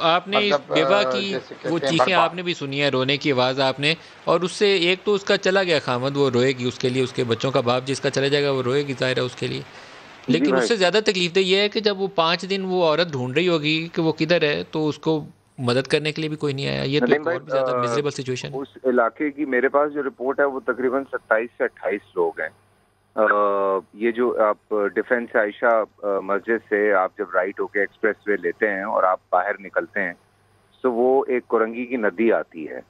आपने इस मतलब बेवा की जैसे वो कहते हैं चीखें बर्बाद। आपने भी सुनी है, रोने की आवाज़ आपने, और उससे एक तो उसका चला गया खामद, वो रोएगी उसके लिए, उसके बच्चों का बाप जिसका चले जाएगा वो रोएगी, ज़ाहिर है उसके लिए। जी लेकिन भाई। उससे ज़्यादा तकलीफ तो ये है कि जब वो 5 दिन वो औरत ढूंढ रही होगी कि वो किधर है, तो उसको मदद करने के लिए भी कोई नहीं आया। ये तो नदीम एक भाई, और भी ज़्यादा मिजरेबल सिचुएशन है। उस इलाके की मेरे पास जो रिपोर्ट है वो तकरीबन 27 से 28 लोग हैं। ये जो आप डिफेंस आयशा मस्जिद से आप जब राइट होके एक्सप्रेस वे लेते हैं और आप बाहर निकलते हैं, तो वो एक कुरंगी की नदी आती है।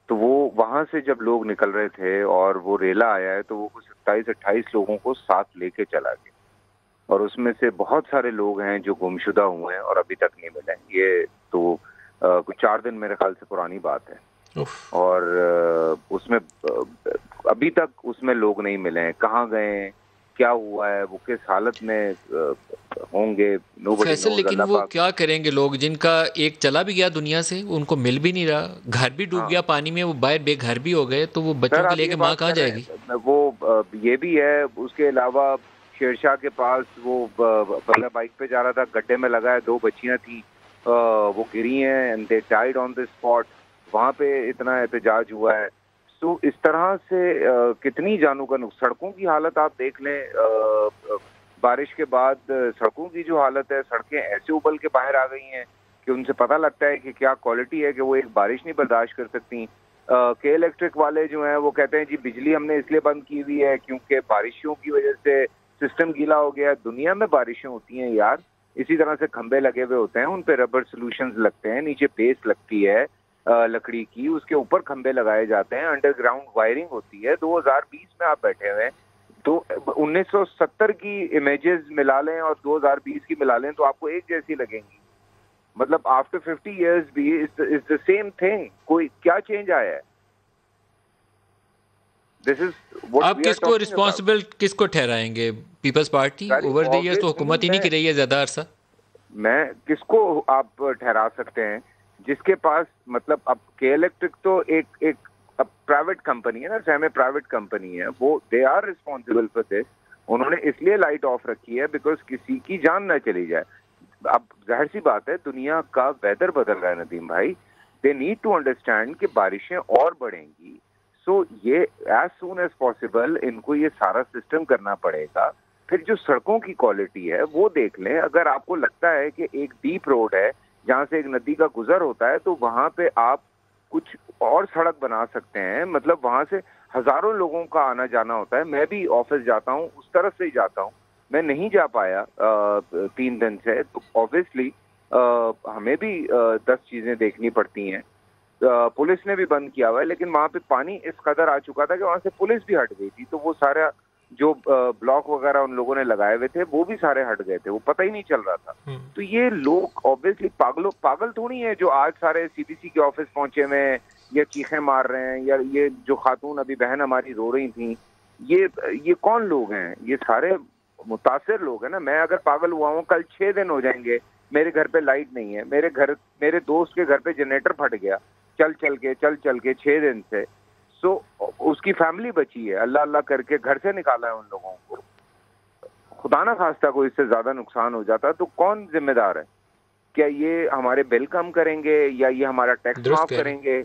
तो वो वहां से जब लोग निकल रहे थे और वो रेला आया है, तो वो कुछ 27-28 लोगों को साथ लेके चला गया। और उसमें से बहुत सारे लोग हैं जो गुमशुदा हुए हैं और अभी तक नहीं मिले। ये तो कुछ 4 दिन मेरे ख्याल से पुरानी बात है। उफ। और उसमें अभी तक उसमें लोग नहीं मिले हैं। कहाँ गए हैं, क्या हुआ है, वो किस हालत में होंगे, नोबडी फैसल, नोज, लेकिन अल्लाह वो पाक। क्या करेंगे लोग जिनका एक चला भी गया दुनिया से, उनको मिल भी नहीं रहा, घर भी डूब हाँ गया पानी में, वो बाहर बेघर भी हो गए, तो वो सर, बच्चों के आप ये लेके माँ बात कहाँ कर रहे जाएगी? हैं, वो ये भी है। उसके अलावा शेरशाह के पास वो बंदा बाइक पे जा रहा था, गड्ढे में लगा है, 2 बच्चियां थी, वो गिरी हैं and they died on the spot. वहां पे इतना एहतजाज हुआ है। तो इस तरह से कितनी जानों का सड़कों की हालत आप देख लें। बारिश के बाद सड़कों की जो हालत है, सड़कें ऐसे उबल के बाहर आ गई हैं कि उनसे पता लगता है कि क्या क्वालिटी है, कि वो एक बारिश नहीं बर्दाश्त कर सकती। के इलेक्ट्रिक वाले जो हैं वो कहते हैं जी बिजली हमने इसलिए बंद की हुई है क्योंकि बारिशों की वजह से सिस्टम गीला हो गया है। दुनिया में बारिशें होती हैं यार, इसी तरह से खंबे लगे हुए होते हैं, उन पे रबर सोल्यूशंस लगते हैं, नीचे बेस लगती है लकड़ी की, उसके ऊपर खंबे लगाए जाते हैं, अंडरग्राउंड वायरिंग होती है। 2020 में आप बैठे हुए हैं, तो 1970 की इमेजेस मिला लें और 2020 की मिला लें तो आपको एक जैसी लगेंगी। मतलब आफ्टर 50 years भी इज द सेम थिंग। कोई क्या चेंज आया है? दिस इज व्हाट आप वी आर किसको टॉकिंग अबाउट। रिस्पॉन्सिबल, किसको ठहराएंगे? पीपल्स पार्टी सारी ओवर द ईयर्स तो ऑब्वियसली हुकूमत ही नहीं की रही है ज़्यादा अरसा। मैं किसको आप ठहरा सकते हैं? जिसके पास, मतलब अब के इलेक्ट्रिक तो एक एक प्राइवेट कंपनी है ना, सेमी प्राइवेट कंपनी है, वो they are responsible for this. उन्होंने इसलिए लाइट ऑफ रखी है बिकॉज किसी की जान ना चली जाए। अब जाहिर सी बात है, दुनिया का वेदर बदल रहा है नदीम भाई। दे नीड टू अंडरस्टैंड कि बारिशें और बढ़ेंगी। सो ये एज सून एज पॉसिबल इनको ये सारा सिस्टम करना पड़ेगा। फिर जो सड़कों की क्वालिटी है वो देख लें। अगर आपको लगता है कि एक डीप रोड है जहां से एक नदी का गुजर होता है, तो वहां पे आप कुछ और सड़क बना सकते हैं। मतलब वहां से हजारों लोगों का आना जाना होता है। मैं भी ऑफिस जाता हूँ, उस तरफ से ही जाता हूँ। मैं नहीं जा पाया 3 दिन से, तो ऑब्वियसली हमें भी 10 चीजें देखनी पड़ती हैं। पुलिस ने भी बंद किया हुआ है, लेकिन वहां पे पानी इस कदर आ चुका था कि वहां से पुलिस भी हट गई थी। तो वो सारा जो ब्लॉक वगैरह उन लोगों ने लगाए हुए थे वो भी सारे हट गए थे, वो पता ही नहीं चल रहा था। तो ये लोग ऑब्वियसली पागल थोड़ी है जो आज सारे सीबीसी के ऑफिस पहुंचे हुए हैं या चीखें मार रहे हैं, या ये जो खातून अभी बहन हमारी रो रही थी, ये ये कौन लोग हैं? ये सारे मुतासिर लोग हैं ना। मैं अगर पागल हुआ हूँ, कल 6 दिन हो जाएंगे मेरे घर पे लाइट नहीं है, मेरे दोस्त के घर पे जनरेटर फट गया, चल चल के 6 दिन से। सो उसकी फैमिली बची है, अल्लाह अल्लाह करके घर से निकाला है उन लोगों को। खुदा ना खास्ता कोई इससे ज्यादा नुकसान हो जाता तो कौन जिम्मेदार है? क्या ये हमारे बिल कम करेंगे या ये हमारा टैक्स दुरुस्त माफ कह रहे हैं। करेंगे?